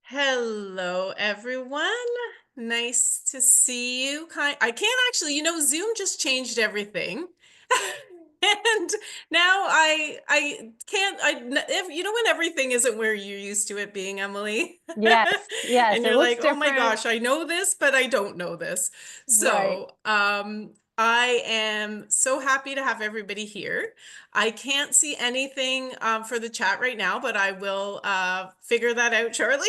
Hello, everyone. Nice to see you. I can't actually, Zoom just changed everything. And now I can't if when everything isn't where you're used to it being, Emily. Yes, yes, And it you're looks like, "Oh my different. gosh, I know this, but I don't know this." Right. So, I am so happy to have everybody here. I can't see anything for the chat right now, but I will figure that out shortly.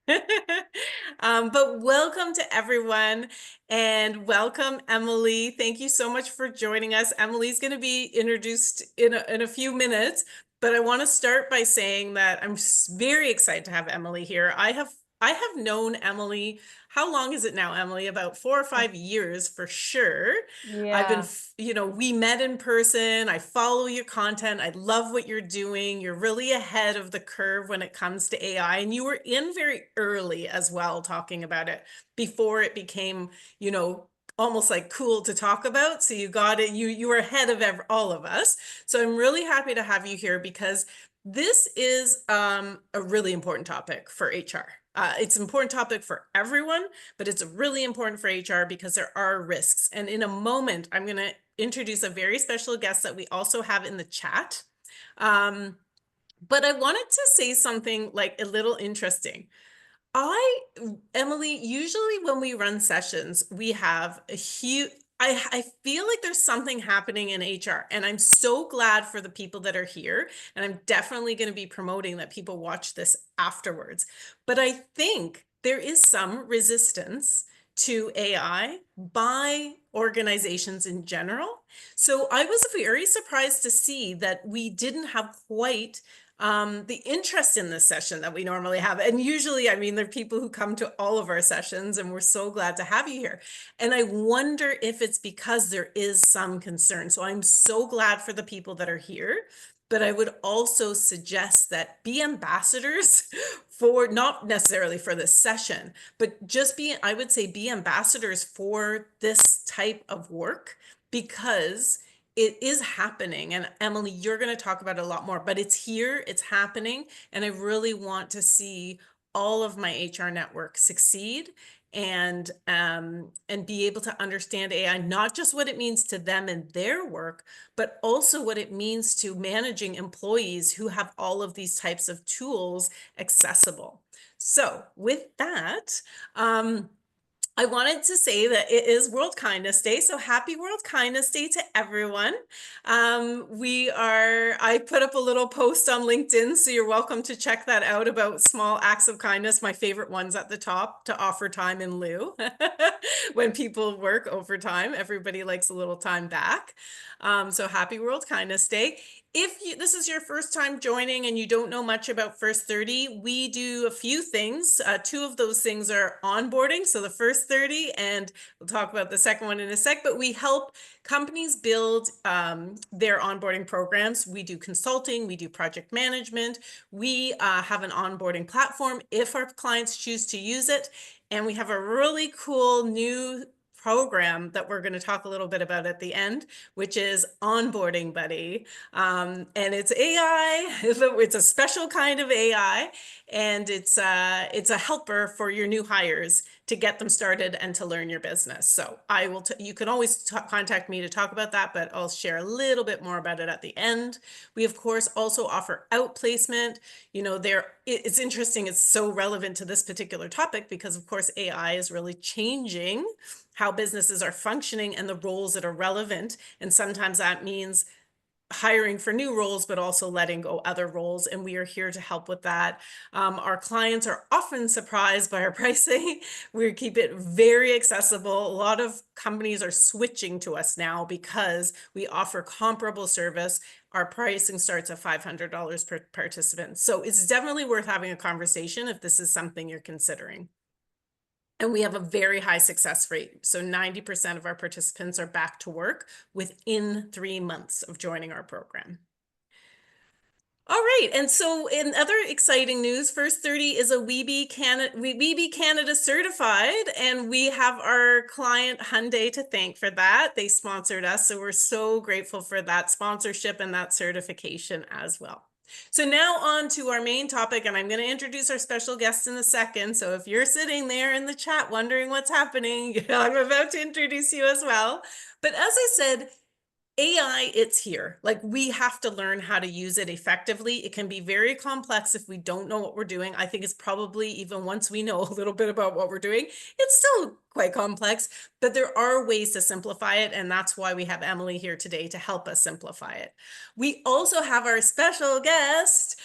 But welcome to everyone and welcome, Emily. Thank you so much for joining us. Emily's going to be introduced in a few minutes, but I want to start by saying that I'm very excited to have Emily here. I have known Emily. How long is it now, Emily? About 4 or 5 years for sure. I've been, Yeah. we met in person. I follow your content. I love what you're doing. You're really ahead of the curve when it comes to AI. And you were in very early as well, talking about it before it became, you know, almost like cool to talk about. So you got it. You were ahead of all of us. So I'm really happy to have you here because this is a really important topic for HR. It's an important topic for everyone, but it's really important for HR because there are risks. And in a moment, I'm going to introduce a very special guest that we also have in the chat. Um, but I wanted to say something like a little interesting. I, Emily, usually when we run sessions, we have a huge, I feel like there's something happening in HR, and I'm so glad for the people that are here. And I'm definitely going to be promoting that people watch this afterwards. But I think there is some resistance to AI by organizations in general. So I was very surprised to see that we didn't have quite the interest in this session that we normally have. And usually, I mean, there are people who come to all of our sessions, and we're so glad to have you here. And I wonder if it's because there is some concern. So I'm so glad for the people that are here. But I would also suggest that be ambassadors for not necessarily for this session, but just I would say be ambassadors for this type of work because it is happening. And Emily, you're going to talk about it a lot more, but it's here, it's happening. And I really want to see all of my HR network succeed and be able to understand AI, not just what it means to them and their work, but also what it means to managing employees who have all of these types of tools accessible. So with that, I wanted to say that it is World Kindness Day, so happy World Kindness Day to everyone. I put up a little post on LinkedIn, so you're welcome to check that out about small acts of kindness. My favorite one's at the top to offer time in lieu. When people work overtime, everybody likes a little time back. So happy World Kindness Day. If this is your first time joining and you don't know much about First 30, we do a few things. Two of those things are onboarding, so the first 30, and we'll talk about the second one in a sec, but we help companies build their onboarding programs. We do consulting, we do project management, we have an onboarding platform if our clients choose to use it, and we have a really cool new program that we're going to talk a little bit about at the end, which is Onboarding Buddy. And it's AI. It's a special kind of AI, and it's a helper for your new hires to get them started and to learn your business. So you can always contact me to talk about that, but I'll share a little bit more about it at the end. We of course also offer outplacement. It's interesting. It's so relevant to this particular topic because of course AI is really changing how businesses are functioning and the roles that are relevant. And sometimes that means hiring for new roles, but also letting go other roles. And we are here to help with that. Our clients are often surprised by our pricing. We keep it very accessible. A lot of companies are switching to us now because we offer comparable service. Our pricing starts at $500 per participant. So it's definitely worth having a conversation if this is something you're considering. And we have a very high success rate. So 90% of our participants are back to work within 3 months of joining our program. All right. And so in other exciting news, First 30 is a Weeby Canada certified, and we have our client Hyundai to thank for that. They sponsored us. So we're so grateful for that sponsorship and that certification as well. So now on to our main topic, and I'm going to introduce our special guest in a second. So if you're sitting there in the chat wondering what's happening, I'm about to introduce you as well. But as I said, AI, it's here. Like, we have to learn how to use it effectively. It can be very complex if we don't know what we're doing. I think it's probably, even once we know a little bit about what we're doing, it's still quite complex, but there are ways to simplify it. And that's why we have Emily here today to help us simplify it. We also have our special guest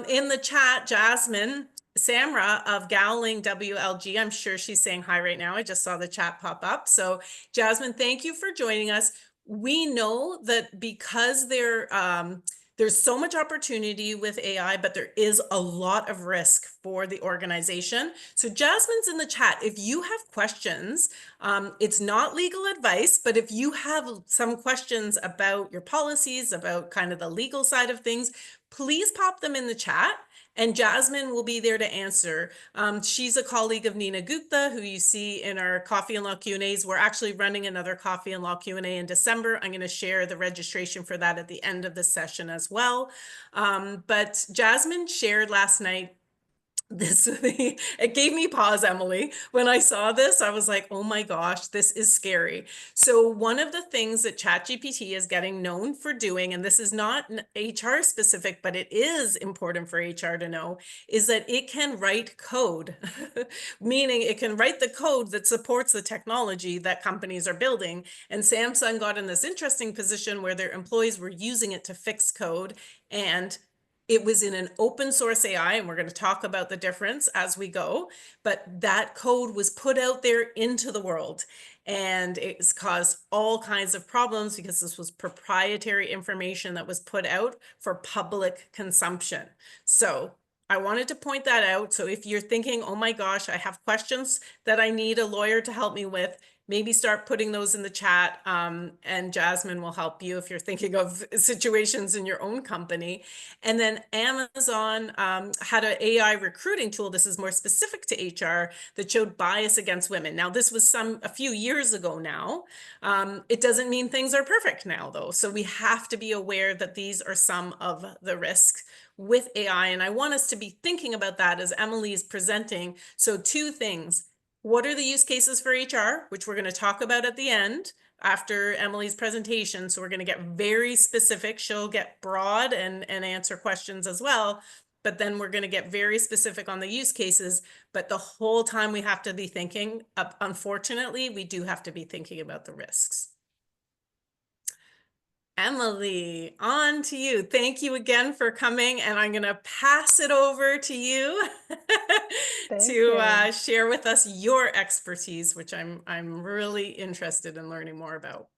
in the chat, Jasmine Samra of Gowling WLG. I'm sure she's saying hi right now. I just saw the chat pop up. So Jasmine, thank you for joining us. We know that because there's so much opportunity with AI, but there is a lot of risk for the organization. So Jasmine's in the chat. If you have questions, it's not legal advice, but if you have some questions about your policies, about kind of the legal side of things, please pop them in the chat. And Jasmine will be there to answer. She's a colleague of Nina Gupta, who you see in our Coffee and Law Q&As. We're actually running another Coffee and Law Q&A in December. I'm going to share the registration for that at the end of the session as well. But Jasmine shared last night this. It gave me pause, Emily. When I saw this, I was like, oh my gosh, this is scary. So one of the things that ChatGPT is getting known for doing, and this is not HR specific, but it is important for HR to know, is that it can write code, meaning it can write the code that supports the technology that companies are building. And Samsung got in this interesting position where their employees were using it to fix code, and it was in an open source AI, and we're going to talk about the difference as we go, but that code was put out there into the world, and it's caused all kinds of problems because this was proprietary information that was put out for public consumption. So I wanted to point that out. So if you're thinking, oh my gosh, I have questions that I need a lawyer to help me with, maybe start putting those in the chat, and Jasmine will help you if you're thinking of situations in your own company. And then Amazon had an AI recruiting tool. This is more specific to HR, that showed bias against women. Now, this was a few years ago now. It doesn't mean things are perfect now, though. So we have to be aware that these are some of the risks with AI. And I want us to be thinking about that as Emily is presenting. So two things. What are the use cases for HR, which we're going to talk about at the end after Emily's presentation. So we're going to get very specific. She'll get broad and answer questions as well. But then we're going to get very specific on the use cases. But the whole time we have to be thinking, unfortunately, we do have to be thinking about the risks. Emily, on to you. Thank you again for coming, and I'm going to pass it over to you to share with us your expertise, which I'm really interested in learning more about.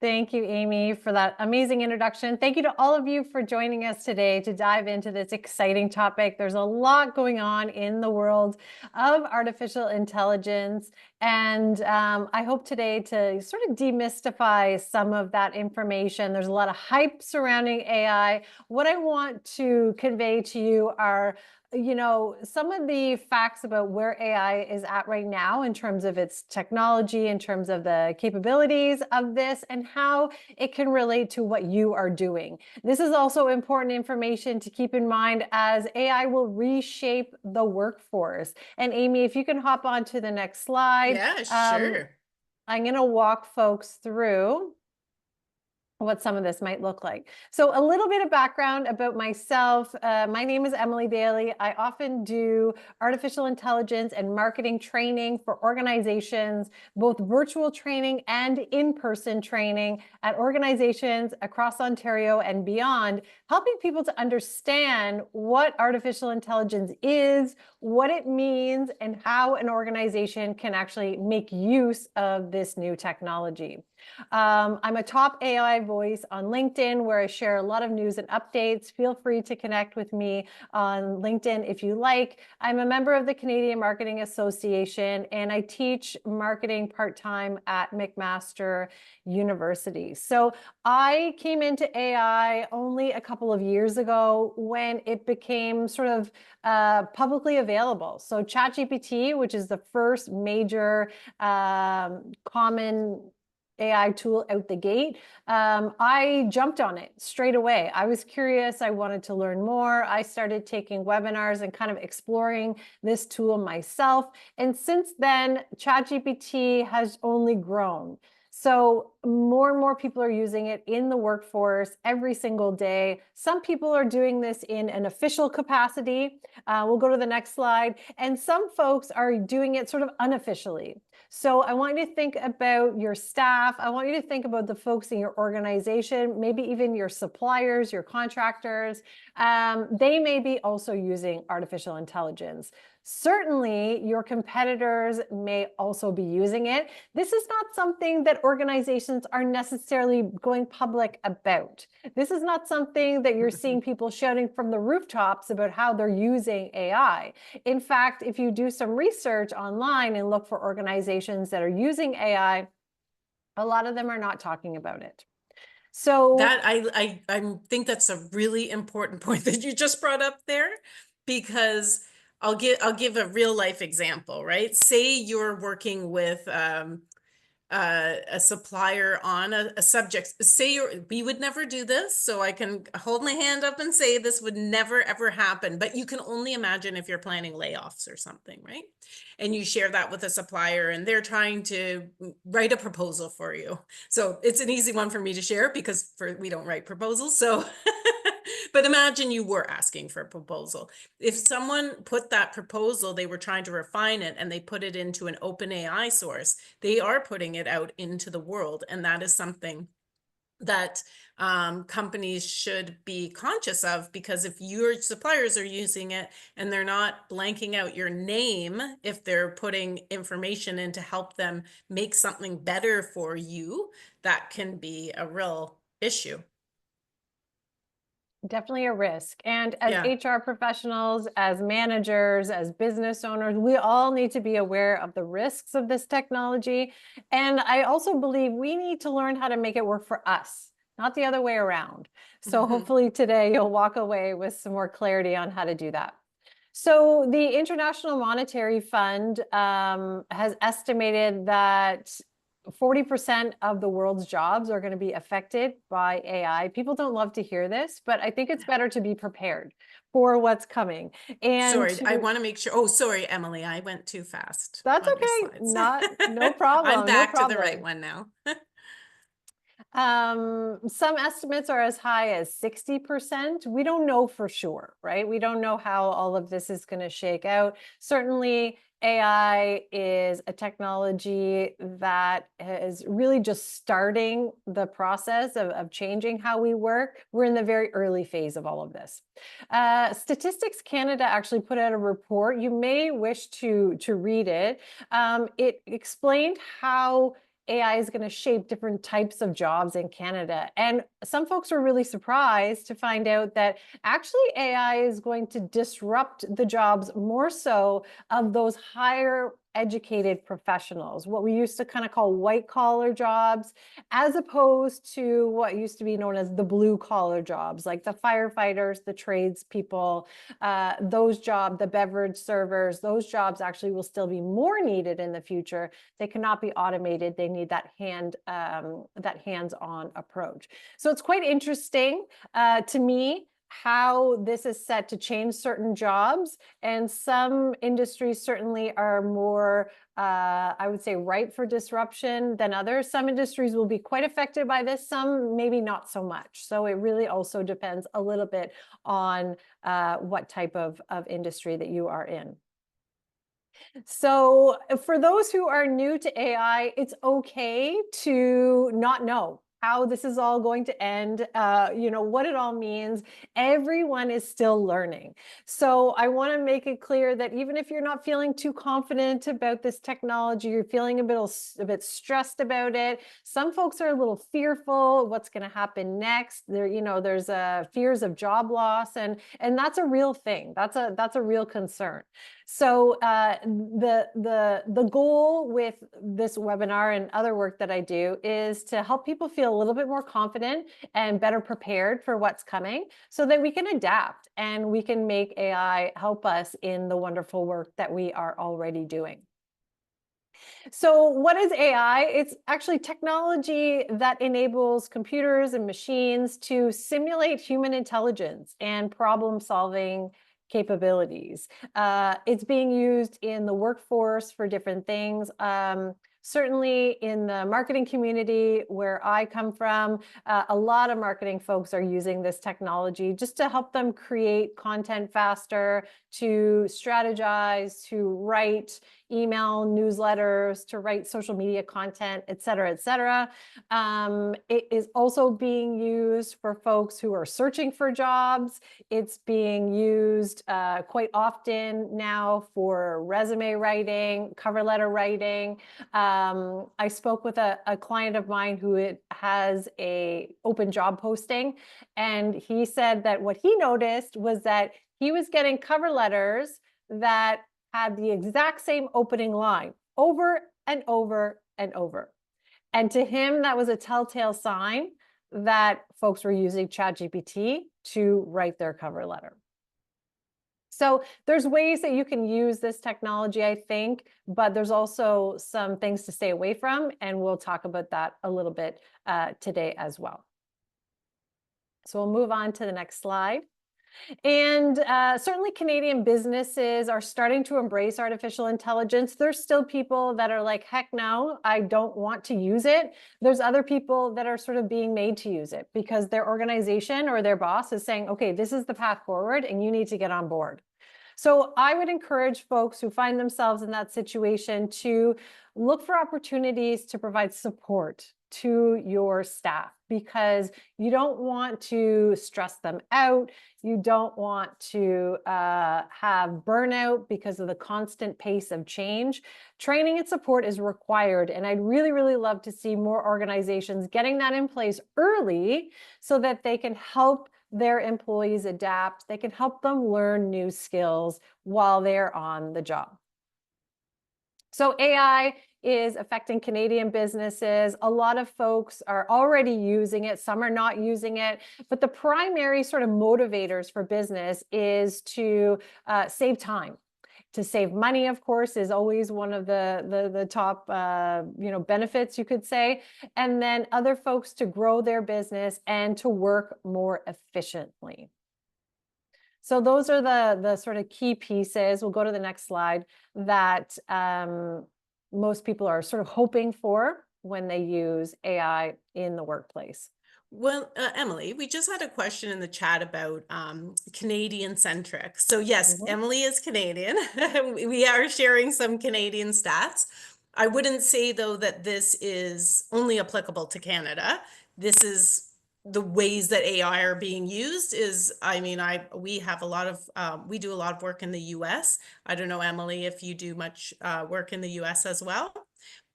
Thank you, Amy, for that amazing introduction. Thank you to all of you for joining us today to dive into this exciting topic. There's a lot going on in the world of artificial intelligence, and I hope today to sort of demystify some of that information. There's a lot of hype surrounding AI. What I want to convey to you are some of the facts about where AI is at right now in terms of its technology, in terms of the capabilities of this, and how it can relate to what you are doing. This is also important information to keep in mind as AI will reshape the workforce. And Amy, if you can hop on to the next slide. Yeah, sure. I'm going to walk folks through what some of this might look like. So a little bit of background about myself. My name is Emily Daly. I often do artificial intelligence and marketing training for organizations, both virtual training and in-person training at organizations across Ontario and beyond, helping people to understand what artificial intelligence is, what it means, and how an organization can actually make use of this new technology. I'm a top AI voice on LinkedIn, where I share a lot of news and updates. Feel free to connect with me on LinkedIn if you like. I'm a member of the Canadian Marketing Association, and I teach marketing part-time at McMaster University. So I came into AI only a couple of years ago when it became sort of publicly available. So ChatGPT, which is the first major common AI tool out the gate, I jumped on it straight away. I was curious. I wanted to learn more. I started taking webinars and kind of exploring this tool myself. And since then, ChatGPT has only grown. So more and more people are using it in the workforce every single day. Some people are doing this in an official capacity. We'll go to the next slide. And some folks are doing it sort of unofficially. So I want you to think about your staff. I want you to think about the folks in your organization, maybe even your suppliers, your contractors. They may be also using artificial intelligence. Certainly, your competitors may also be using it. This is not something that organizations are necessarily going public about. This is not something that you're seeing people shouting from the rooftops about how they're using AI. In fact, if you do some research online and look for organizations that are using AI, a lot of them are not talking about it. So That I think that's a really important point that you just brought up there, because I'll give a real life example, right? Say you're working with a supplier on a subject. Say we would never do this, so I can hold my hand up and say this would never ever happen. But you can only imagine if you're planning layoffs or something, right? And you share that with a supplier, and they're trying to write a proposal for you. So it's an easy one for me to share because we don't write proposals. So, but imagine you were asking for a proposal. If someone put that proposal, they were trying to refine it, and they put it into an open AI source, they are putting it out into the world. And that is something that companies should be conscious of, because if your suppliers are using it and they're not blanking out your name, if they're putting information in to help them make something better for you, that can be a real issue. definitely a risk. And as Yeah. HR professionals, as managers, as business owners, we all need to be aware of the risks of this technology. And I also believe we need to learn how to make it work for us, not the other way around. So hopefully today you'll walk away with some more clarity on how to do that. So the International Monetary Fund has estimated that 40% of the world's jobs are going to be affected by AI. People don't love to hear this, but I think it's better to be prepared for what's coming. And Sorry, I want to make sure. Oh, sorry, Emily, I went too fast that's on your okay. slides. Not no I'm problem, no back to the right problem. one now. Some estimates are as high as 60%. We don't know for sure, right? We don't know how all of this is going to shake out. Certainly, AI is a technology that is really just starting the process of changing how we work. We're in the very early phase of all of this. Statistics Canada actually put out a report. You may wish to read it. It explained how AI is going to shape different types of jobs in Canada. And some folks were really surprised to find out that actually AI is going to disrupt the jobs more so of those higher educated professionals, what we used to kind of call white collar jobs, as opposed to what used to be known as the blue collar jobs, like the firefighters, the tradespeople, those jobs, the beverage servers, those jobs actually will still be more needed in the future. They cannot be automated. They need that hands-on approach. So it's quite interesting to me how this is set to change certain jobs, and some industries certainly are more, I would say, ripe for disruption than others. Some industries will be quite affected by this, some maybe not so much. So it really also depends a little bit on what type of industry that you are in. So for those who are new to AI, it's okay to not know how this is all going to end, what it all means. Everyone is still learning. So I want to make it clear that even if you're not feeling too confident about this technology, you're feeling a bit stressed about it. Some folks are a little fearful. What's going to happen next? There's fears of job loss, and that's a real thing. That's a real concern. So the goal with this webinar and other work that I do is to help people feel a little bit more confident and better prepared for what's coming, so that we can adapt and we can make AI help us in the wonderful work that we are already doing. So what is AI? It's actually technology that enables computers and machines to simulate human intelligence and problem-solving capabilities. It's being used in the workforce for different things. Certainly in the marketing community where I come from, a lot of marketing folks are using this technology just to help them create content faster, to strategize, to write email newsletters, to write social media content, et cetera, et cetera. It is also being used for folks who are searching for jobs. It's being used quite often now for resume writing, cover letter writing. I spoke with a client of mine who has a open job posting, and he said that what he noticed was that he was getting cover letters that had the exact same opening line over and over and over. And to him, that was a telltale sign that folks were using ChatGPT to write their cover letter. So there's ways that you can use this technology, I think, but there's also some things to stay away from, and we'll talk about that a little bit today as well. So we'll move on to the next slide. And certainly Canadian businesses are starting to embrace artificial intelligence. There's still people that are like, heck no, I don't want to use it. There's other people that are sort of being made to use it because their organization or their boss is saying, okay, this is the path forward and you need to get on board. So I would encourage folks who find themselves in that situation to look for opportunities to provide support to your staff, because you don't want to stress them out. You don't want to have burnout because of the constant pace of change. Training and support is required. And I'd really, really love to see more organizations getting that in place early so that they can help their employees adapt. They can help them learn new skills while they're on the job. So AI is affecting Canadian businesses. A lot of folks are already using it. Some are not using it. But the primary sort of motivators for business is to save time. To save money, of course, is always one of the top benefits, you could say. And then other folks to grow their business and to work more efficiently. So those are the sort of key pieces. We'll go to the next slide that most people are sort of hoping for when they use AI in the workplace. Well, Emily, we just had a question in the chat about Canadian centric. So yes, Mhm. Emily is Canadian. We are sharing some Canadian stats. I wouldn't say though that this is only applicable to Canada. This is the ways that AI are being used is, I mean, we have a lot of we do a lot of work in the US. I don't know, Emily, if you do much work in the US as well,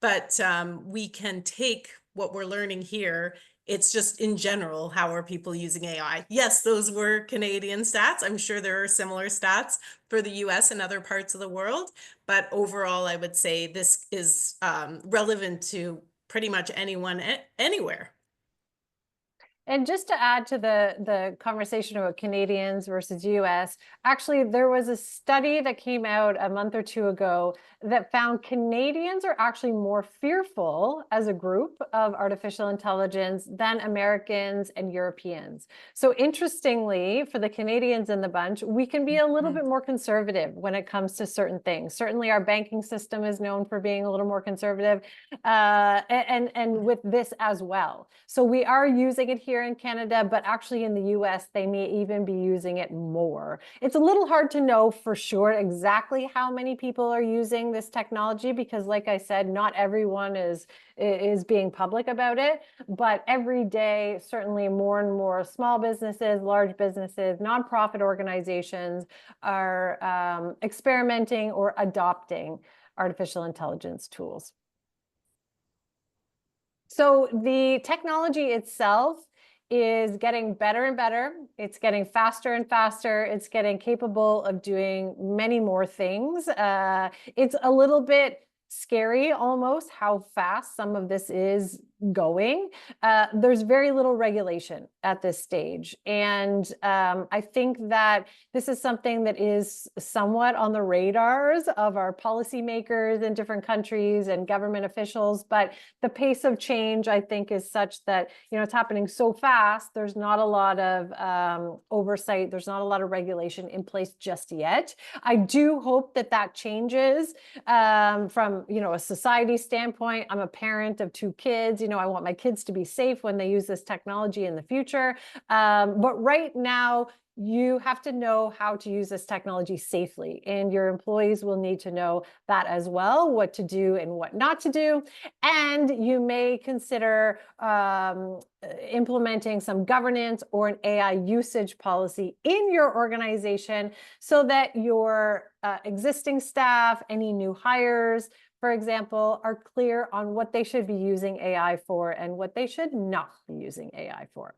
but we can take what we're learning here. It's just in general, how are people using AI? Yes, those were Canadian stats. I'm sure there are similar stats for the US and other parts of the world. But overall, I would say this is relevant to pretty much anyone, anywhere. And just to add to the conversation about Canadians versus US, actually, there was a study that came out a month or two ago that found Canadians are actually more fearful as a group of artificial intelligence than Americans and Europeans. So interestingly, for the Canadians in the bunch, we can be a little bit more conservative when it comes to certain things. Certainly our banking system is known for being a little more conservative, and with this as well. So we are using it here in Canada, but actually in the US, they may even be using it more. It's a little hard to know for sure exactly how many people are using this technology because, like I said, not everyone is being public about it. But every day, certainly more and more small businesses, large businesses, nonprofit organizations are experimenting or adopting artificial intelligence tools. So the technology itself is getting better and better. It's getting faster and faster. It's getting capable of doing many more things. It's a little bit scary almost how fast some of this is going, there's very little regulation at this stage. And I think that this is something that is somewhat on the radars of our policymakers in different countries and government officials. But the pace of change, I think, is such that, it's happening so fast. There's not a lot of oversight. There's not a lot of regulation in place just yet. I do hope that that changes from, a society standpoint. I'm a parent of 2 kids. I want my kids to be safe when they use this technology in the future. But right now, you have to know how to use this technology safely, and your employees will need to know that as well, what to do and what not to do. And you may consider implementing some governance or an AI usage policy in your organization so that your existing staff, any new hires, for example, are clear on what they should be using AI for and what they should not be using AI for.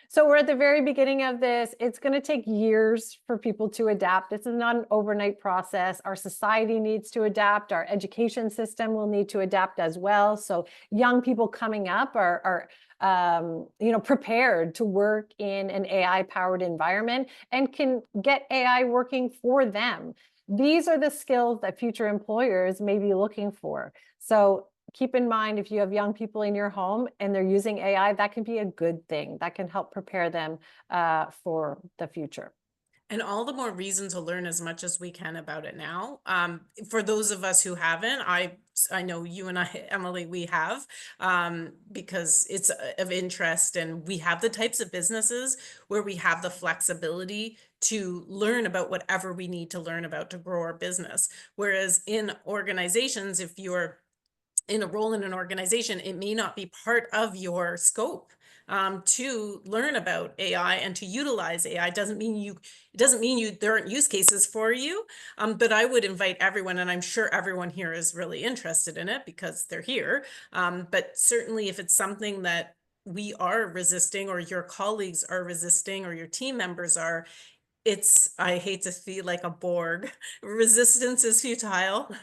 So we're at the very beginning of this. It's going to take years for people to adapt. This is not an overnight process. Our society needs to adapt. Our education system will need to adapt as well. So young people coming up are prepared to work in an AI-powered environment and can get AI working for them. These are the skills that future employers may be looking for. So keep in mind, if you have young people in your home and they're using AI, that can be a good thing. That can help prepare them for the future. And all the more reason to learn as much as we can about it now. For those of us who haven't, I know you and I, Emily, we have, because it's of interest, and we have the types of businesses where we have the flexibility to learn about whatever we need to learn about to grow our business. Whereas in organizations, if you're in a role in an organization, it may not be part of your scope to learn about AI and to utilize AI. It doesn't mean there aren't use cases for you. But I would invite everyone, and I'm sure everyone here is really interested in it because they're here. But certainly if it's something that we are resisting, or your colleagues are resisting, or your team members are, I hate to feel like a Borg. Resistance is futile.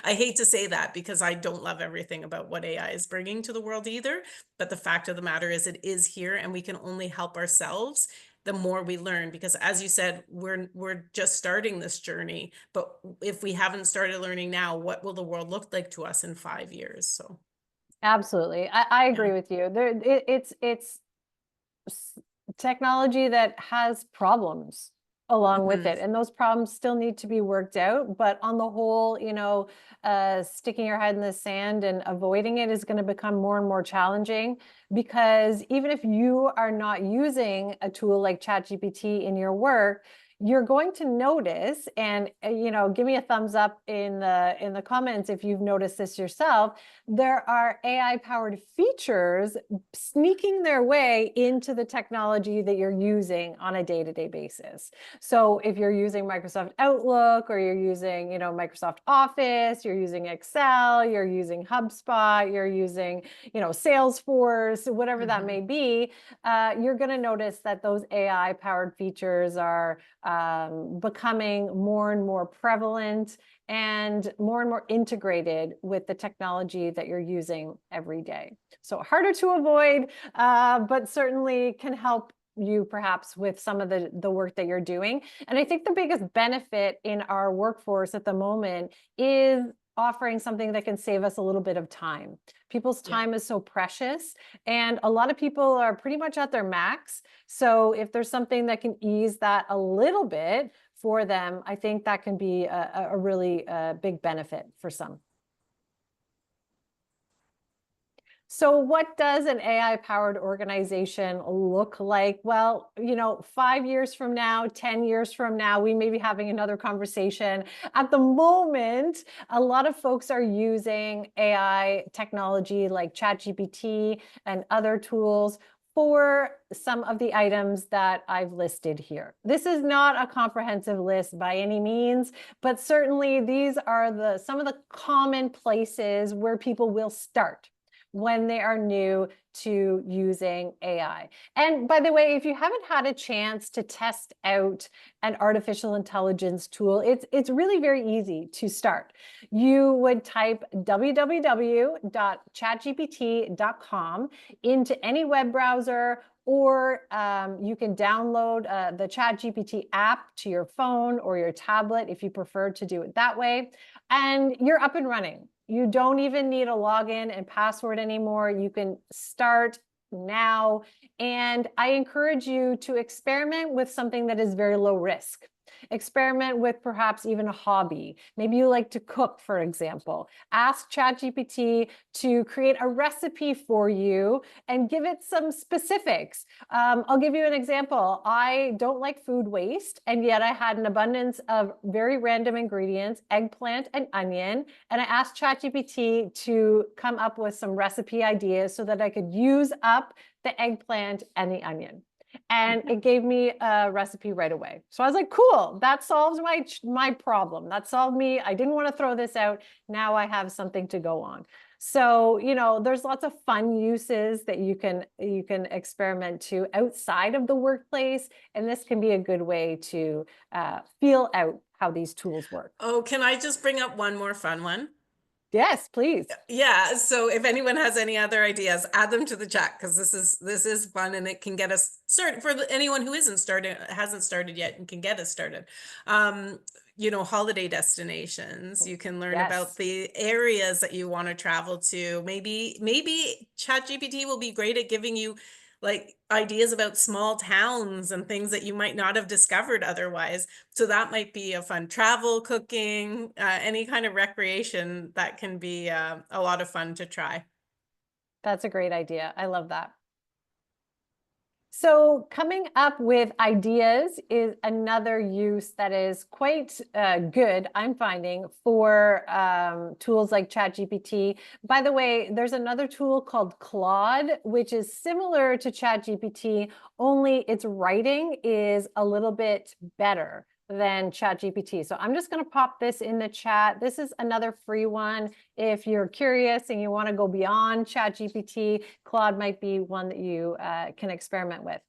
I hate to say that because I don't love everything about what AI is bringing to the world either. But the fact of the matter is it is here, and we can only help ourselves the more we learn, because as you said, we're just starting this journey. But if we haven't started learning now, what will the world look like to us in 5 years? So Absolutely. I yeah. agree with you. It's technology that has problems along with it, and those problems still need to be worked out. But on the whole, sticking your head in the sand and avoiding it is going to become more and more challenging, because even if you are not using a tool like ChatGPT in your work, you're going to notice, and give me a thumbs up in the comments if you've noticed this yourself. There are AI powered features sneaking their way into the technology that you're using on a day-to-day basis. So if you're using Microsoft Outlook, or you're using Microsoft Office, you're using Excel, you're using HubSpot, you're using Salesforce, whatever that may be, you're going to notice that those AI powered features are becoming more and more prevalent and more integrated with the technology that you're using every day. So harder to avoid, but certainly can help you perhaps with some of the work that you're doing. And I think the biggest benefit in our workforce at the moment is offering something that can save us a little bit of time. People's time is so precious, and a lot of people are pretty much at their max. So if there's something that can ease that a little bit for them, I think that can be a really big benefit for some. So what does an AI-powered organization look like? Well, 5 years from now, 10 years from now, we may be having another conversation. At the moment, a lot of folks are using AI technology like ChatGPT and other tools for some of the items that I've listed here. This is not a comprehensive list by any means, but certainly these are some of the common places where people will start when they are new to using AI. And by the way, if you haven't had a chance to test out an artificial intelligence tool, it's really very easy to start. You would type www.chatgpt.com into any web browser, or you can download the ChatGPT app to your phone or your tablet if you prefer to do it that way, and you're up and running. You don't even need a login and password anymore. You can start now, and I encourage you to experiment with something that is very low risk. Experiment with perhaps even a hobby. Maybe you like to cook, for example. Ask ChatGPT to create a recipe for you and give it some specifics. I'll give you an example. I don't like food waste, and yet I had an abundance of very random ingredients, eggplant and onion, and I asked ChatGPT to come up with some recipe ideas so that I could use up the eggplant and the onion. And it gave me a recipe right away. So I was like, cool, that solves my problem. That solved me. I didn't want to throw this out. Now I have something to go on. So, there's lots of fun uses that you can experiment to outside of the workplace. And this can be a good way to feel out how these tools work. Oh, can I just bring up one more fun one? Yes, please. Yeah, so if anyone has any other ideas, add them to the chat, because this is fun, and it can get us started for anyone who hasn't started yet and can get us started. Holiday destinations. You can learn about Yes. the areas that you want to travel to. Maybe ChatGPT will be great at giving you like ideas about small towns and things that you might not have discovered otherwise. So that might be a fun travel, cooking, any kind of recreation that can be a lot of fun to try. That's a great idea. I love that. So coming up with ideas is another use that is quite good, I'm finding, for tools like ChatGPT. By the way, there's another tool called Claude, which is similar to ChatGPT, only its writing is a little bit better than ChatGPT. So I'm just going to pop this in the chat. This is another free one. If you're curious and you want to go beyond ChatGPT, Claude might be one that you can experiment with.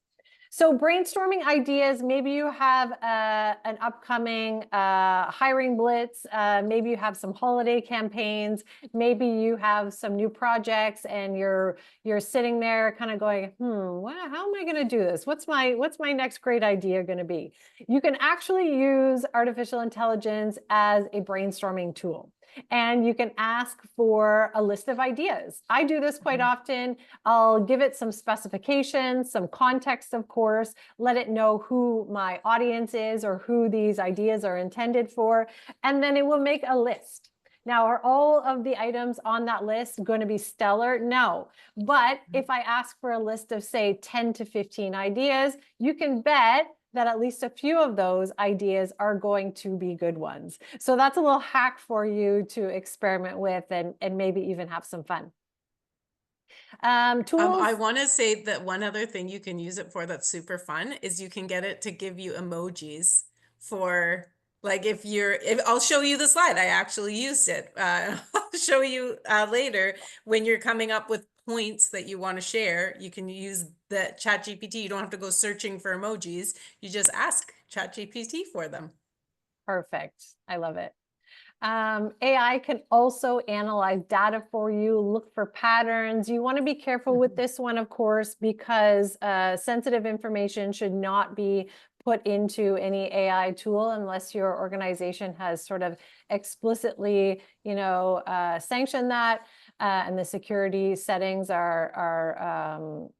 So brainstorming ideas, maybe you have an upcoming hiring blitz, maybe you have some holiday campaigns, maybe you have some new projects and you're sitting there kind of going, how am I going to do this? What's my next great idea going to be? You can actually use artificial intelligence as a brainstorming tool. And you can ask for a list of ideas. I do this quite often. I'll give it some specifications, some context, of course, let it know who my audience is or who these ideas are intended for, and then it will make a list. Now, are all of the items on that list going to be stellar? No. But if I ask for a list of, say, 10 to 15 ideas, you can bet that at least a few of those ideas are going to be good ones. So that's a little hack for you to experiment with and maybe even have some fun. Tools. I want to say that one other thing you can use it for that's super fun is you can get it to give you emojis for, like, if I'll show you the slide. I actually used it. I'll show you later when you're coming up with points that you want to share. You can use the ChatGPT. You don't have to go searching for emojis. You just ask ChatGPT for them. Perfect. I love it. AI can also analyze data for you, look for patterns. You want to be careful with this one, of course, because sensitive information should not be put into any AI tool unless your organization has sort of explicitly, sanctioned that, and the security settings are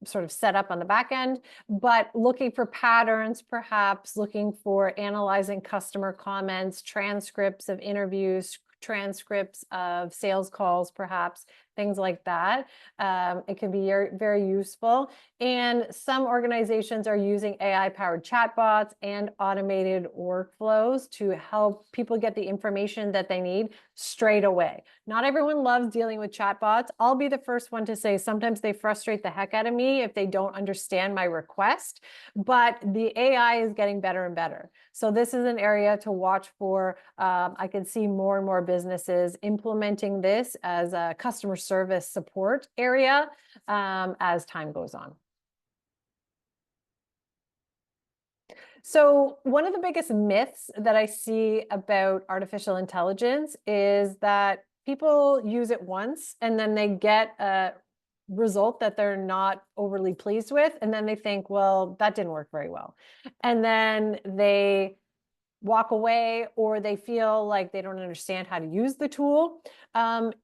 sort of set up on the back end. But looking for patterns, perhaps looking for analyzing customer comments, transcripts of interviews, transcripts of sales calls, perhaps things like that. It can be very useful. And some organizations are using AI-powered chatbots and automated workflows to help people get the information that they need straight away. Not everyone loves dealing with chatbots. I'll be the first one to say sometimes they frustrate the heck out of me if they don't understand my request, but the AI is getting better and better. So this is an area to watch for. I can see more and more businesses implementing this as a customer service support area as time goes on. So one of the biggest myths that I see about artificial intelligence is that people use it once and then they get a result that they're not overly pleased with. And then they think, well, that didn't work very well. And then they walk away, or they feel like they don't understand how to use the tool.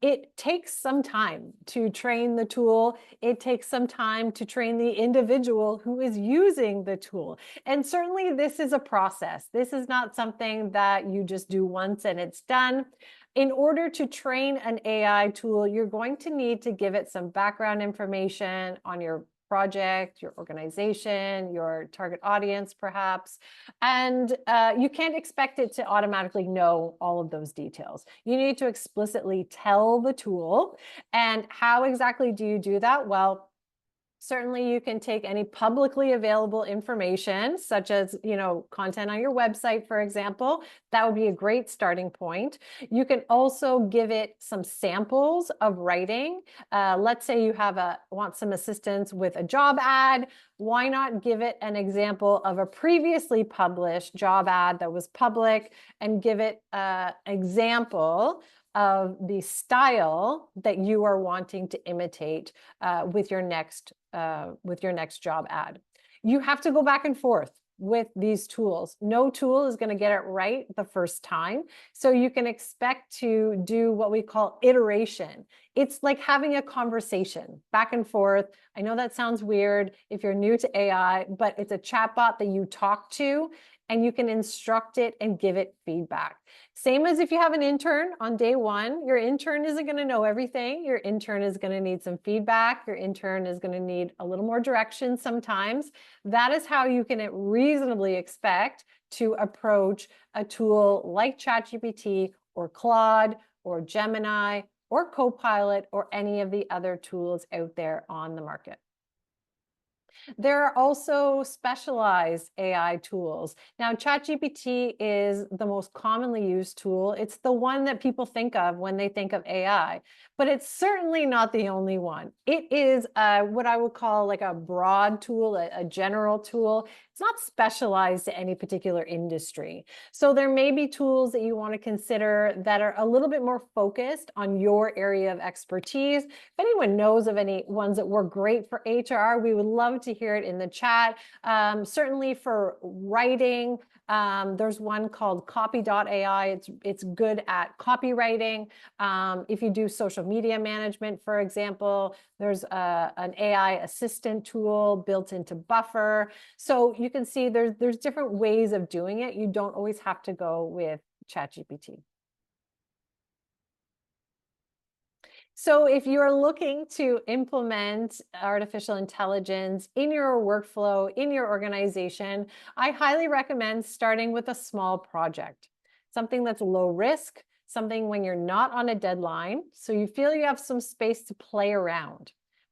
It takes some time to train the tool. It takes some time to train the individual who is using the tool. And certainly this is a process. This is not something that you just do once and it's done. In order to train an AI tool, you're going to need to give it some background information on your project, your organization, your target audience, perhaps. And you can't expect it to automatically know all of those details. You need to explicitly tell the tool. And how exactly do you do that? Well, certainly you can take any publicly available information, such as, content on your website, for example. That would be a great starting point. You can also give it some samples of writing. Let's say you want some assistance with a job ad. Why not give it an example of a previously published job ad that was public, and give it an example of the style that you are wanting to imitate with your next job ad. You have to go back and forth with these tools. No tool is going to get it right the first time. So you can expect to do what we call iteration. It's like having a conversation back and forth. I know that sounds weird if you're new to AI, but it's a chatbot that you talk to, and you can instruct it and give it feedback. Same as if you have an intern on day one. Your intern isn't going to know everything. Your intern is going to need some feedback. Your intern is going to need a little more direction sometimes. That is how you can reasonably expect to approach a tool like ChatGPT or Claude or Gemini or Copilot or any of the other tools out there on the market. There are also specialized AI tools. Now, ChatGPT is the most commonly used tool. It's the one that people think of when they think of AI, but it's certainly not the only one. It is what I would call like a broad tool, a general tool. It's not specialized to any particular industry. So there may be tools that you want to consider that are a little bit more focused on your area of expertise. If anyone knows of any ones that work great for HR, we would love to hear it in the chat. Certainly for writing, there's one called copy.ai. It's good at copywriting. If you do social media management, for example, there's an AI assistant tool built into Buffer. So you can see there's different ways of doing it. You don't always have to go with ChatGPT. So if you're looking to implement artificial intelligence in your workflow, in your organization, I highly recommend starting with a small project, something that's low risk, something when you're not on a deadline, so you feel you have some space to play around.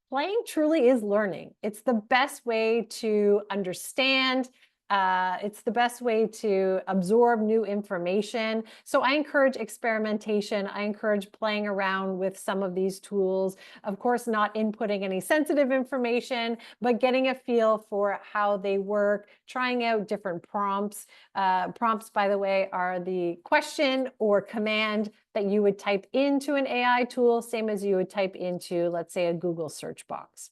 Playing truly is learning. It's the best way to understand. It's the best way to absorb new information. So I encourage experimentation. I encourage playing around with some of these tools. Of course, not inputting any sensitive information, but getting a feel for how they work, trying out different prompts. Prompts, by the way, are the question or command that you would type into an AI tool, same as you would type into, let's say, a Google search box.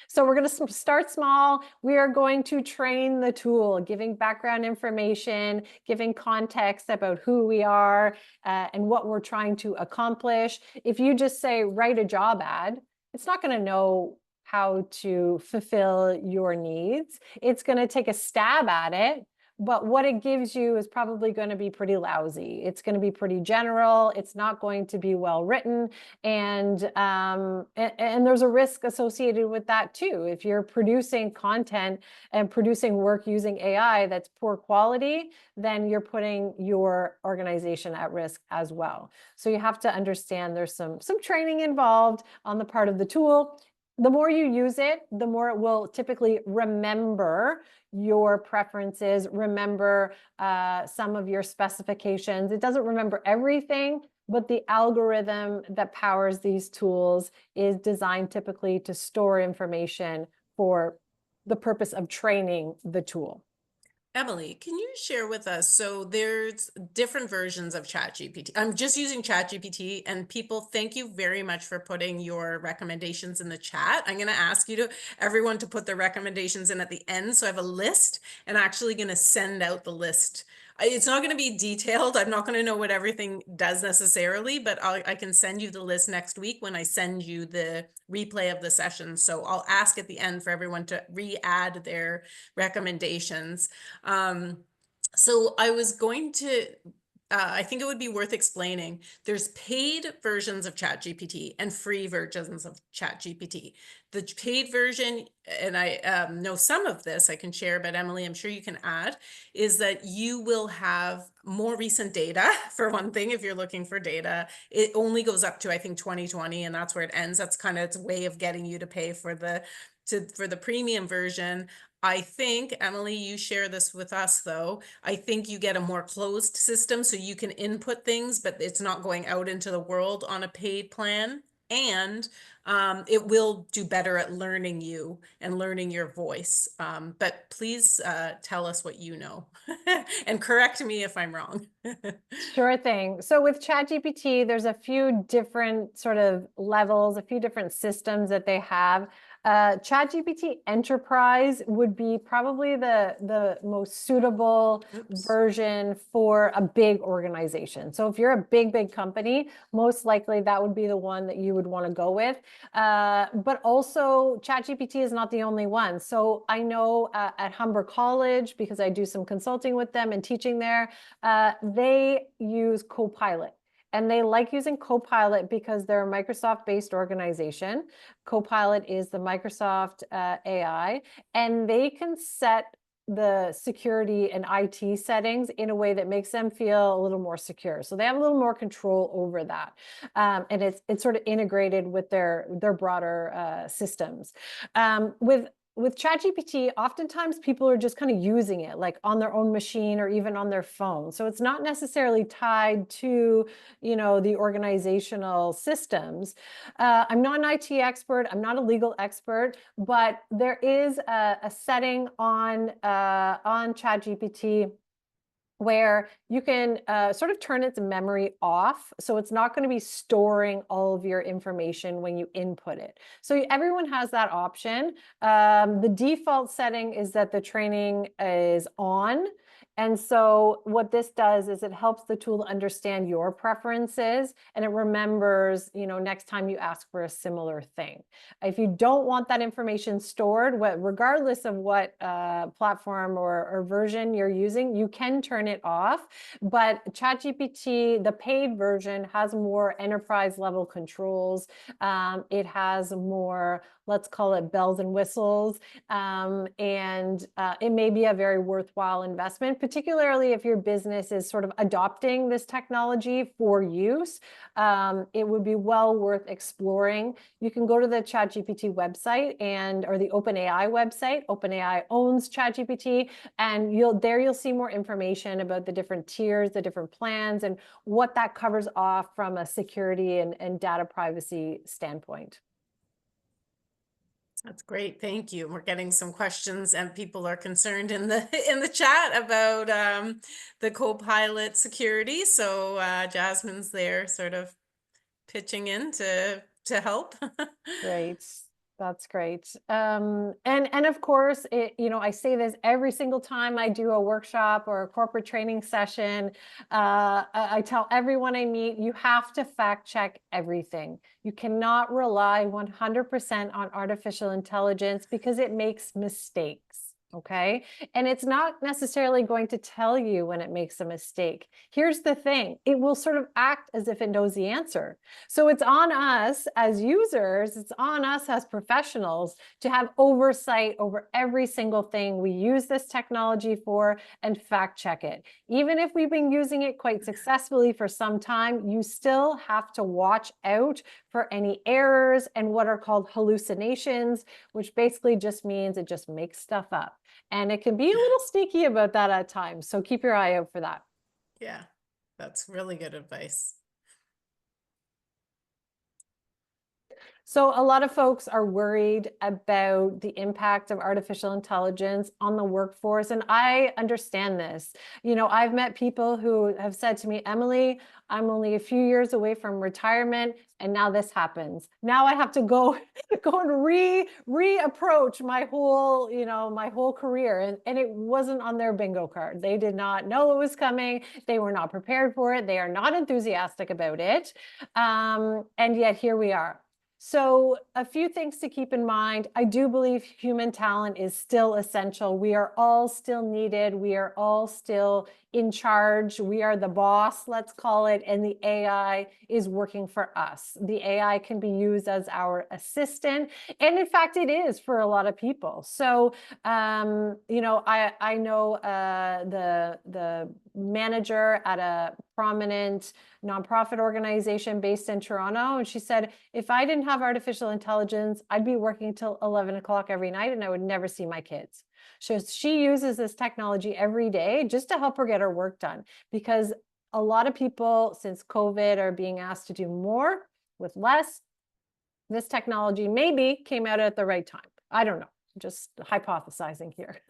So we're going to start small. We are going to train the tool, giving background information, giving context about who we are and what we're trying to accomplish. If you just say, write a job ad, it's not going to know how to fulfill your needs. It's going to take a stab at it, but what it gives you is probably going to be pretty lousy. It's going to be pretty general. It's not going to be well written. And there's a risk associated with that too. If you're producing content and producing work using AI that's poor quality, then you're putting your organization at risk as well. So you have to understand there's some training involved on the part of the tool. The more you use it, the more it will typically remember your preferences, remember some of your specifications. It doesn't remember everything, but the algorithm that powers these tools is designed typically to store information for the purpose of training the tool. Emily, can you share with us? So there's different versions of ChatGPT. I'm just using ChatGPT, and people, thank you very much for putting your recommendations in the chat. I'm going to ask everyone to put their recommendations in at the end. So I have a list, and actually going to send out the list. It's not going to be detailed. I'm not going to know what everything does necessarily, but I can send you the list next week when I send you the replay of the session. So I'll ask at the end for everyone to re-add their recommendations. Um, so I was going to, I think it would be worth explaining. There's paid versions of ChatGPT and free versions of ChatGPT. The paid version, and I know some of this I can share, but Emily, I'm sure you can add, is that you will have more recent data, for one thing, if you're looking for data. It only goes up to, I think, 2020, and that's where it ends. That's kind of its way of getting you to pay for the premium version. I think, Emily, you share this with us though. I think you get a more closed system so you can input things, but it's not going out into the world on a paid plan. And it will do better at learning you and learning your voice. But please tell us what you know and correct me if I'm wrong. Sure thing. So with ChatGPT, there's a few different sort of levels, a few different systems that they have. ChatGPT Enterprise would be probably the most suitable Oops. version for a big organization. So if you're a big company, most likely that would be the one that you would want to go with. But also ChatGPT is not the only one. So I know at Humber College, because I do some consulting with them and teaching there, they use Copilot. And they like using Copilot because they're a Microsoft-based organization. Copilot is the Microsoft AI, and they can set the security and IT settings in a way that makes them feel a little more secure. So they have a little more control over that. And it's sort of integrated with their broader systems. With ChatGPT, oftentimes people are just kind of using it like on their own machine or even on their phone. So it's not necessarily tied to, the organizational systems. I'm not an IT expert. I'm not a legal expert, but there is a setting on ChatGPT where you can sort of turn its memory off. So it's not going to be storing all of your information when you input it. So everyone has that option. The default setting is that the training is on. And so what this does is it helps the tool understand your preferences, and it remembers, next time you ask for a similar thing. If you don't want that information stored, regardless of what platform or version you're using, you can turn it off. But ChatGPT, the paid version, has more enterprise level controls. It has more, let's call it bells and whistles. And it may be a very worthwhile investment, particularly if your business is sort of adopting this technology for use. It would be well worth exploring. You can go to the ChatGPT website or the OpenAI website. OpenAI owns ChatGPT, and you'll see more information about the different tiers, the different plans, and what that covers off from a security and data privacy standpoint. That's great. Thank you. We're getting some questions, and people are concerned in the in the chat about the Copilot security. So Jasmine's there sort of pitching in to help. Great. That's great. And of course, I say this every single time I do a workshop or a corporate training session. I tell everyone I meet, you have to fact check everything. You cannot rely 100% on artificial intelligence because it makes mistakes. Okay. And it's not necessarily going to tell you when it makes a mistake. Here's the thing. It will sort of act as if it knows the answer. So it's on us as users, it's on us as professionals to have oversight over every single thing we use this technology for and fact check it. Even if we've been using it quite successfully for some time, you still have to watch out for any errors and what are called hallucinations, which basically just means it just makes stuff up. And it can be a little sneaky about that at times. So keep your eye out for that. Yeah, that's really good advice. So a lot of folks are worried about the impact of artificial intelligence on the workforce, and I understand this. You know, I've met people who have said to me, Emily, I'm only a few years away from retirement, and now this happens. Now I have to go and reapproach my whole, my whole career. And it wasn't on their bingo card. They did not know it was coming. They were not prepared for it. They are not enthusiastic about it. And yet here we are. So a few things to keep in mind. I do believe human talent is still essential. We are all still needed. We are all still in charge. We are the boss, let's call it, and the AI is working for us. The AI can be used as our assistant, and in fact, it is for a lot of people. So, I know the manager at a prominent nonprofit organization based in Toronto, and she said, if I didn't have artificial intelligence, I'd be working till 11 o'clock every night, and I would never see my kids. So she uses this technology every day just to help her get her work done, because a lot of people since COVID are being asked to do more with less. This technology maybe came out at the right time. I don't know, just hypothesizing here.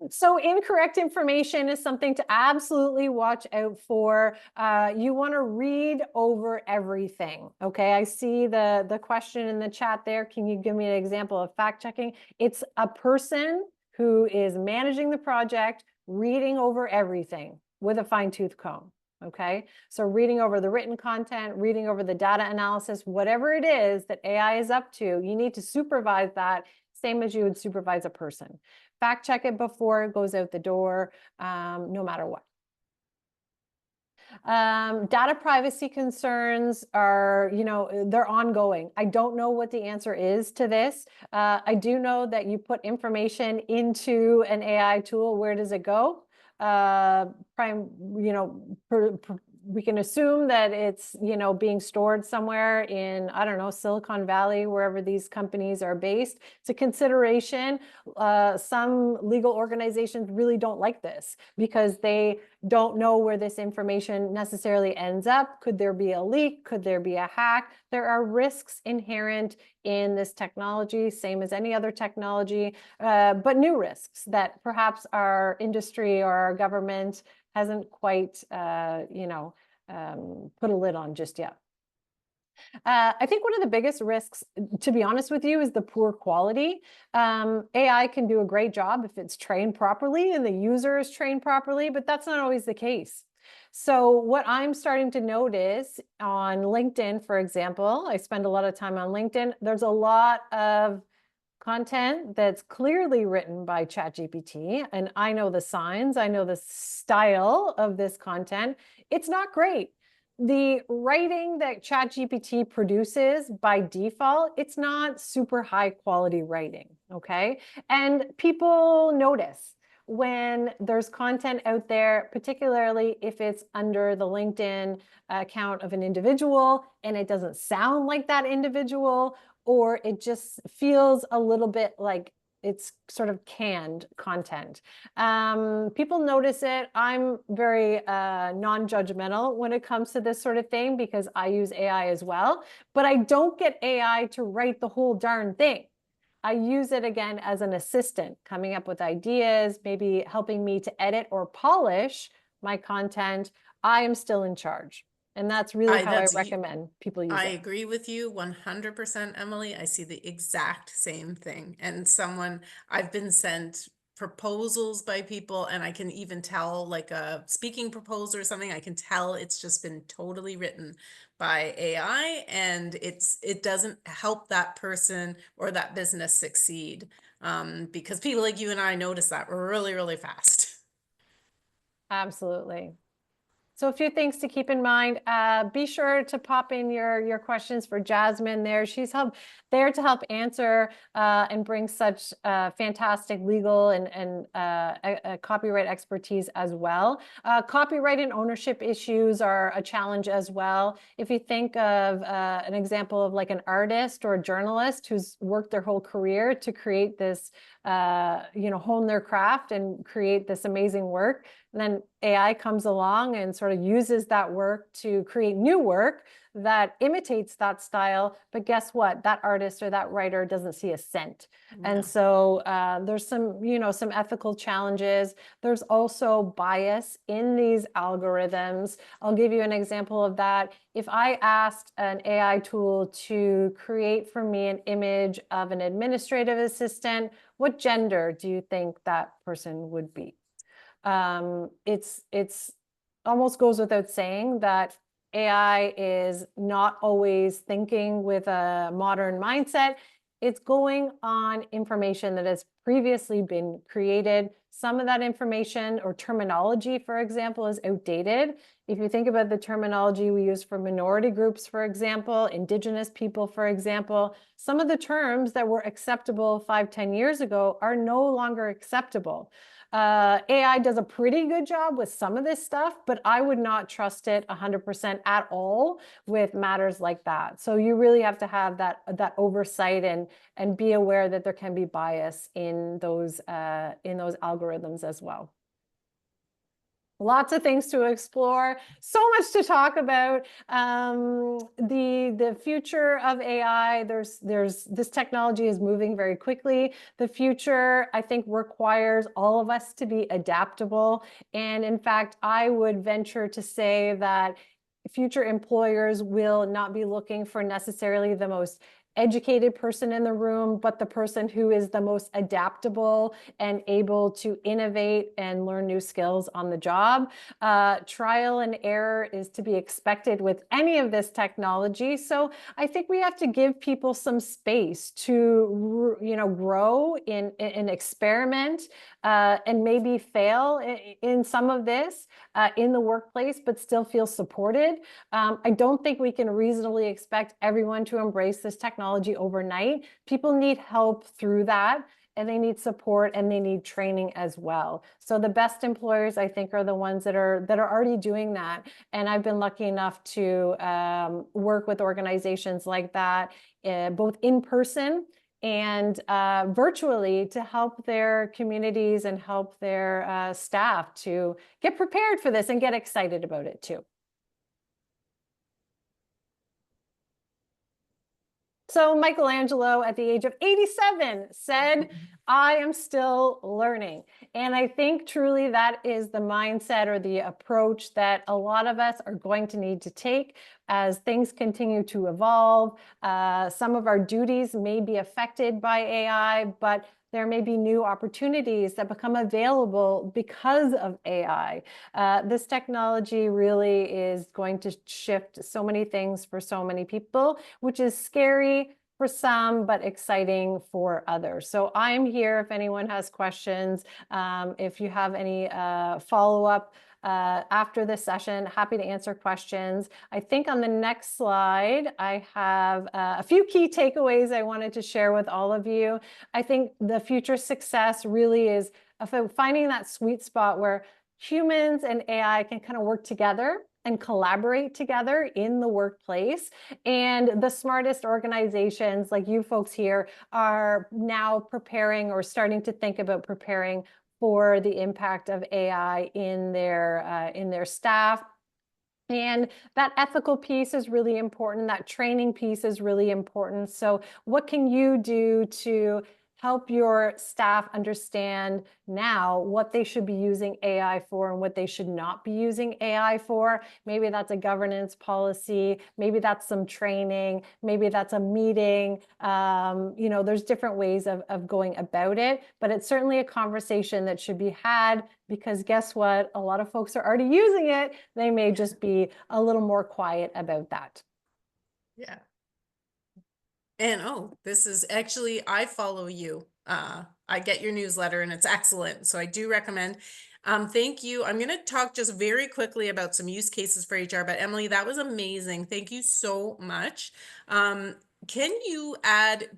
So incorrect information is something to absolutely watch out for. You want to read over everything. Okay, I see the question in the chat there. Can you give me an example of fact checking? It's a person who is managing the project, reading over everything with a fine-tooth comb. Okay, so reading over the written content, reading over the data analysis, whatever it is that AI is up to, you need to supervise that same as you would supervise a person. Fact check it before it goes out the door, no matter what. Data privacy concerns are, they're ongoing. I don't know what the answer is to this. I do know that you put information into an AI tool, where does it go? We can assume that it's, being stored somewhere in, I don't know, Silicon Valley, wherever these companies are based. It's a consideration. Some legal organizations really don't like this because they don't know where this information necessarily ends up. Could there be a leak? Could there be a hack? There are risks inherent in this technology, same as any other technology, but new risks that perhaps our industry or our government hasn't quite, put a lid on just yet. I think one of the biggest risks, to be honest with you, is the poor quality. AI can do a great job if it's trained properly and the user is trained properly, but that's not always the case. So what I'm starting to notice on LinkedIn, for example, I spend a lot of time on LinkedIn. There's a lot of content that's clearly written by ChatGPT, and I know the signs, I know the style of this content. It's not great. The writing that ChatGPT produces by default, it's not super high quality writing, okay? And people notice when there's content out there, particularly if it's under the LinkedIn account of an individual and it doesn't sound like that individual, or it just feels a little bit like it's sort of canned content. People notice it. I'm very non-judgmental when it comes to this sort of thing because I use AI as well, but I don't get AI to write the whole darn thing. I use it again as an assistant, coming up with ideas, maybe helping me to edit or polish my content. I am still in charge. And that's really how I recommend people use I it. agree with you 100%, Emily. I see the exact same thing. And I've been sent proposals by people, and I can even tell, like a speaking proposal or something, I can tell it's just been totally written by AI, and it doesn't help that person or that business succeed. Because people like you and I notice that really, really fast. Absolutely. So a few things to keep in mind. Be sure to pop in your questions for Jasmine there. She's there to help answer and bring such fantastic legal and copyright expertise as well. Copyright and ownership issues are a challenge as well. If you think of an example of like an artist or a journalist who's worked their whole career to create this, hone their craft and create this amazing work, then AI comes along and sort of uses that work to create new work that imitates that style. But guess what? That artist or that writer doesn't see a cent. And Yeah. so there's some ethical challenges. There's also bias in these algorithms. I'll give you an example of that. If I asked an AI tool to create for me an image of an administrative assistant, what gender do you think that person would be? It's almost goes without saying that AI is not always thinking with a modern mindset. It's going on information that has previously been created. Some of that information or terminology, for example, is outdated. If you think about the terminology we use for minority groups, for example, Indigenous people, for example, some of the terms that were acceptable 5, 10 years ago are no longer acceptable. AI does a pretty good job with some of this stuff, but I would not trust it 100% at all with matters like that. So you really have to have that oversight and be aware that there can be bias in those algorithms as well. Lots of things to explore, so much to talk about. The future of AI, this technology is moving very quickly. The future, I think, requires all of us to be adaptable. And in fact, I would venture to say that future employers will not be looking for necessarily the most educated person in the room, but the person who is the most adaptable and able to innovate and learn new skills on the job. Trial and error is to be expected with any of this technology. So I think we have to give people some space to, grow in experiment and maybe fail in some of this in the workplace, but still feel supported. I don't think we can reasonably expect everyone to embrace this technology overnight. People need help through that, and they need support and they need training as well. So the best employers, I think, are the ones that are already doing that. And I've been lucky enough to work with organizations like that, both in person and virtually, to help their communities and help their staff to get prepared for this and get excited about it too. So Michelangelo, at the age of 87, said, "I am still learning." And I think truly that is the mindset or the approach that a lot of us are going to need to take as things continue to evolve. Some of our duties may be affected by AI, but there may be new opportunities that become available because of AI. This technology really is going to shift so many things for so many people, which is scary for some, but exciting for others. So I'm here if anyone has questions. If you have any follow-up after this session, happy to answer questions. I think on the next slide, I have a few key takeaways I wanted to share with all of you. I think the future success really is finding that sweet spot where humans and AI can kind of work together and collaborate together in the workplace. And the smartest organizations like you folks here are now preparing or starting to think about preparing for the impact of AI in their staff. And that ethical piece is really important. That training piece is really important. So what can you do to help your staff understand now what they should be using AI for and what they should not be using AI for? Maybe that's a governance policy. Maybe that's some training. Maybe that's a meeting. There's different ways of going about it, but it's certainly a conversation that should be had, because guess what? A lot of folks are already using it. They may just be a little more quiet about that. Yeah. And this is actually, I follow you. I get your newsletter and it's excellent. So I do recommend. Thank you. I'm going to talk just very quickly about some use cases for HR, but Emily, that was amazing. Thank you so much. Can you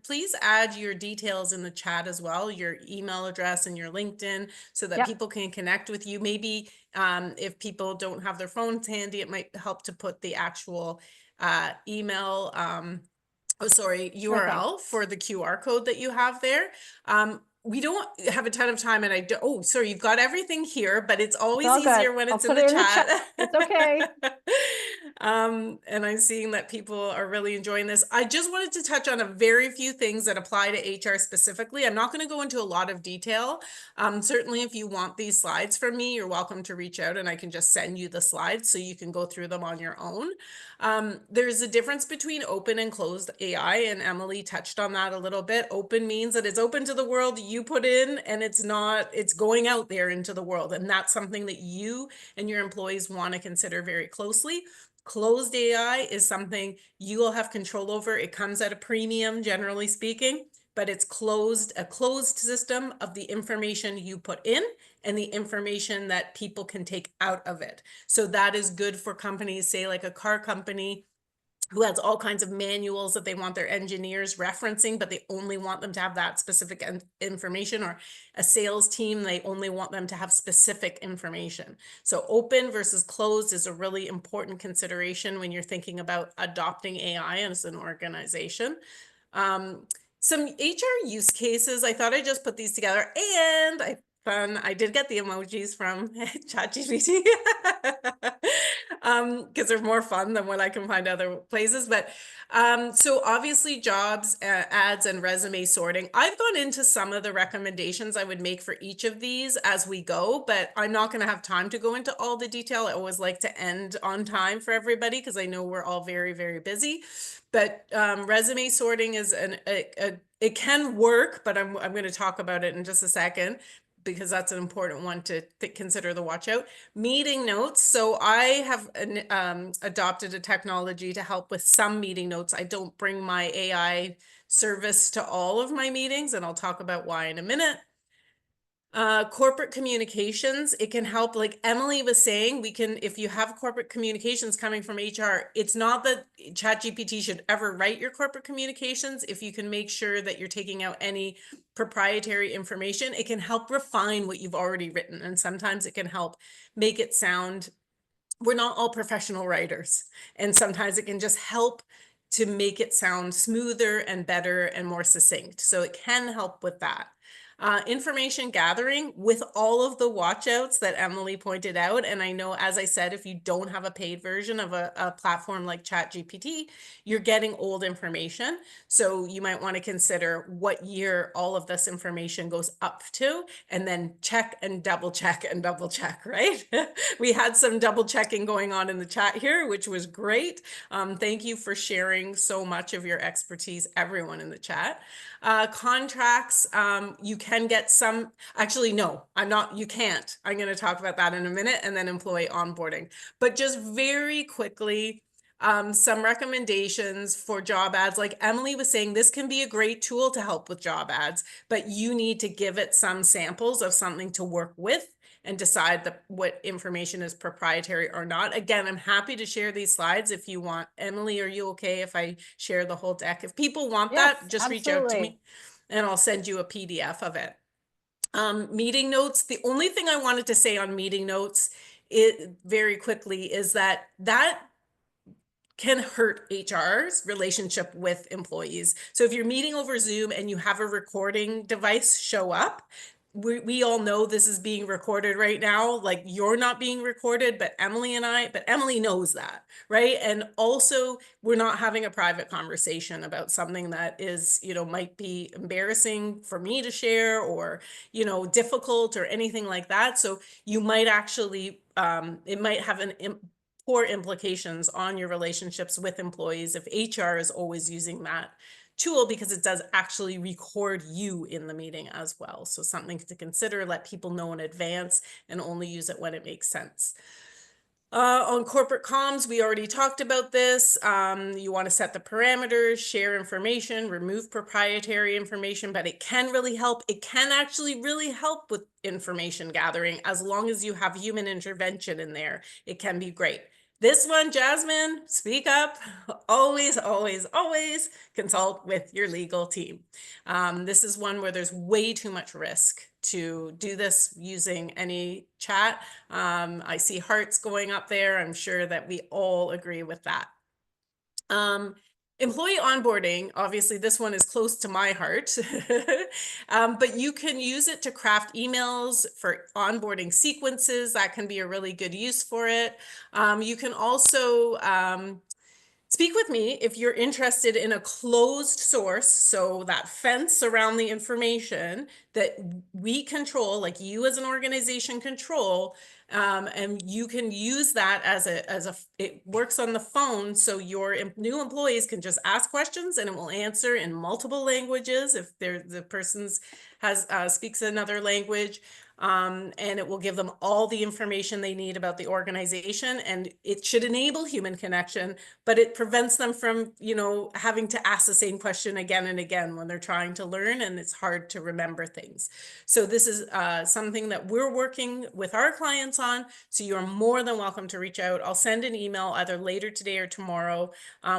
please add your details in the chat as well, your email address and your LinkedIn, so that Yep. people can connect with you. Maybe if people don't have their phones handy, it might help to put the actual email Sure thing. URL for the QR code that you have there. we don't have a ton of time, and oh, sorry, you've got everything here, but it's It's always all good. easier when I'll it's in put the it in the chat. chat. It's okay. And I'm seeing that people are really enjoying this. I just wanted to touch on a very few things that apply to HR specifically. I'm not going to go into a lot of detail. Certainly, if you want these slides from me, you're welcome to reach out and I can just send you the slides so you can go through them on your own. There's a difference between open and closed AI, and Emily touched on that a little bit. Open means that it's open to the world you put in, and it's going out there into the world. And that's something that you and your employees want to consider very closely. Closed AI is something you will have control over. It comes at a premium, generally speaking, but it's a closed system of the information you put in and the information that people can take out of it. So that is good for companies, say like a car company who has all kinds of manuals that they want their engineers referencing, but they only want them to have that specific information, or a sales team, they only want them to have specific information. So open versus closed is a really important consideration when you're thinking about adopting AI as an organization. Some HR use cases, I thought I'd just put these together, and I did get the emojis from ChatGPT because they're more fun than what I can find other places. But so obviously jobs, ads, and resume sorting. I've gone into some of the recommendations I would make for each of these as we go, but I'm not going to have time to go into all the detail. I always like to end on time for everybody because I know we're all very, very busy. But resume sorting is it can work, but I'm going to talk about it in just a second because that's an important one to consider the watch out. Meeting notes. So I have adopted a technology to help with some meeting notes. I don't bring my AI service to all of my meetings, and I'll talk about why in a minute. Corporate communications, it can help, like Emily was saying, if you have corporate communications coming from HR, it's not that ChatGPT should ever write your corporate communications. If you can make sure that you're taking out any proprietary information, it can help refine what you've already written. And sometimes it can help make it sound, we're not all professional writers. And sometimes it can just help to make it sound smoother and better and more succinct. So it can help with that. Information gathering with all of the watchouts that Emily pointed out. And I know, as I said, if you don't have a paid version of a platform like ChatGPT, you're getting old information. So you might want to consider what year all of this information goes up to, and then check and double check and double check, right? We had some double checking going on in the chat here, which was great. Thank you for sharing so much of your expertise, everyone in the chat. Contracts, you can get some, actually, no, you can't. I'm going to talk about that in a minute, and then employee onboarding. But just very quickly, some recommendations for job ads. Like Emily was saying, this can be a great tool to help with job ads, but you need to give it some samples of something to work with and decide what information is proprietary or not. Again, I'm happy to share these slides if you want. Emily, are you okay if I share the whole deck? If people want Yes, that, just reach out to absolutely. me and I'll send you a PDF of it. Meeting notes. The only thing I wanted to say on meeting notes very quickly is that can hurt HR's relationship with employees. So if you're meeting over Zoom and you have a recording device show up, we all know this is being recorded right now. Like, you're not being recorded, but Emily knows that, right? And also, we're not having a private conversation about something that is, might be embarrassing for me to share, or, difficult or anything like that. So you might actually, it might have poor implications on your relationships with employees if HR is always using that tool, because it does actually record you in the meeting as well. So something to consider, let people know in advance, and only use it when it makes sense. On corporate comms, we already talked about this. You want to set the parameters, share information, remove proprietary information, but it can really help. It can actually really help with information gathering as long as you have human intervention in there. It can be great. This one, Jasmine, speak up. Always, always, always consult with your legal team. This is one where there's way too much risk to do this using any chat. I see hearts going up there. I'm sure that we all agree with that. Employee onboarding, obviously, this one is close to my heart. But you can use it to craft emails for onboarding sequences. That can be a really good use for it. You can also speak with me if you're interested in a closed source, so that fence around the information that we control, like you as an organization control, and you can use that it works on the phone, so your new employees can just ask questions and it will answer in multiple languages if the person's has speaks another language. And it will give them all the information they need about the organization, and it should enable human connection, but it prevents them from, having to ask the same question again and again when they're trying to learn and it's hard to remember things. So this is something that we're working with our clients on. So you're more than welcome to reach out. I'll send an email either later today or tomorrow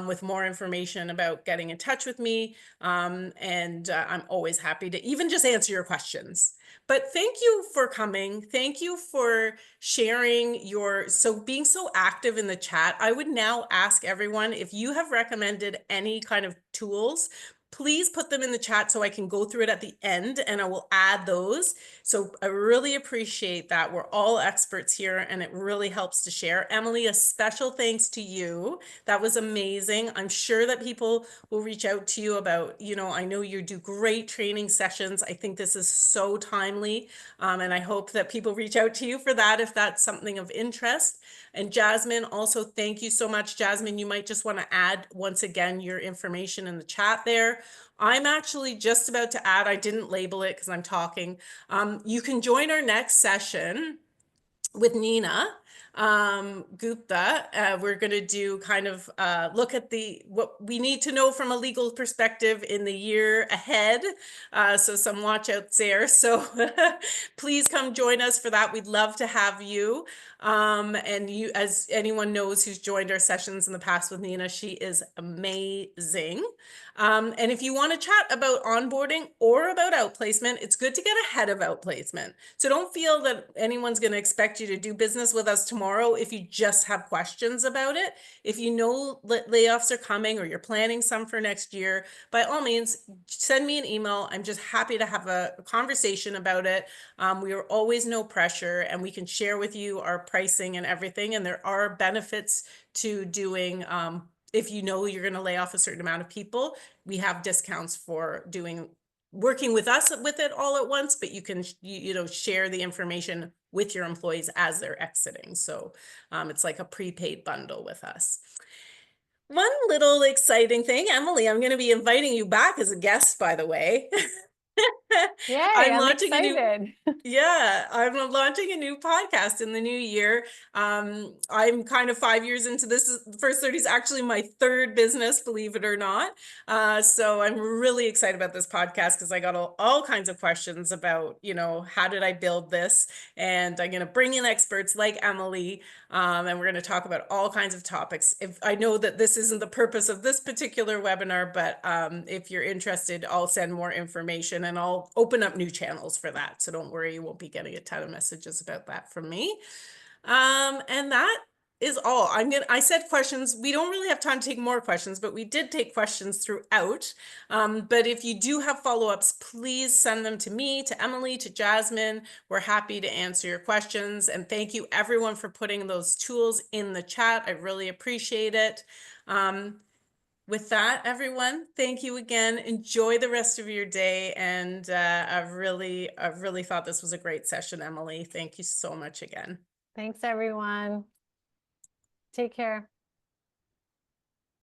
with more information about getting in touch with me. And I'm always happy to even just answer your questions. But thank you for coming. Thank you for sharing being so active in the chat. I would now ask everyone, if you have recommended any kind of tools, please put them in the chat so I can go through it at the end and I will add those. So I really appreciate that. We're all experts here and it really helps to share. Emily, a special thanks to you. That was amazing. I'm sure that people will reach out to you about, I know you do great training sessions. I think this is so timely. And I hope that people reach out to you for that if that's something of interest. And Jasmine, also thank you so much. Jasmine, you might just want to add once again your information in the chat there. I'm actually just about to add, I didn't label it because I'm talking. You can join our next session with Nina Gupta. We're going to do kind of look at what we need to know from a legal perspective in the year ahead. So some watch outs there. So please come join us for that. We'd love to have you. And you, as anyone knows who's joined our sessions in the past with Nina, she is amazing. And if you want to chat about onboarding or about outplacement, it's good to get ahead of outplacement. So don't feel that anyone's going to expect you to do business with us tomorrow if you just have questions about it. If you know layoffs are coming or you're planning some for next year, by all means, send me an email. I'm just happy to have a conversation about it. We are always no pressure and we can share with you our pricing and everything. And there are benefits to doing, if you know you're going to lay off a certain amount of people, we have discounts for working with us with it all at once, but you can, share the information with your employees as they're exiting. So it's like a prepaid bundle with us. One little exciting thing, Emily, I'm going to be inviting you back as a guest, by the way. Yay, I'm I'm launching a new excited. Yeah, I'm launching a new podcast in the new year. I'm kind of 5 years into this. First 30 is actually my third business, believe it or not. So I'm really excited about this podcast because I got all kinds of questions about, how did I build this? And I'm going to bring in experts like Emily, and we're going to talk about all kinds of topics. If I know that this isn't the purpose of this particular webinar, but if you're interested, I'll send more information and I'll open up new channels for that. So don't worry, you won't be getting a ton of messages about that from me. And that is all. I said questions. We don't really have time to take more questions, but we did take questions throughout. But if you do have follow-ups, please send them to me, to Emily, to Jasmine. We're happy to answer your questions. And thank you everyone for putting those tools in the chat. I really appreciate it. With that, everyone, thank you again. Enjoy the rest of your day. And I've really thought this was a great session, Emily. Thank you so much again. Thanks, everyone. Take care.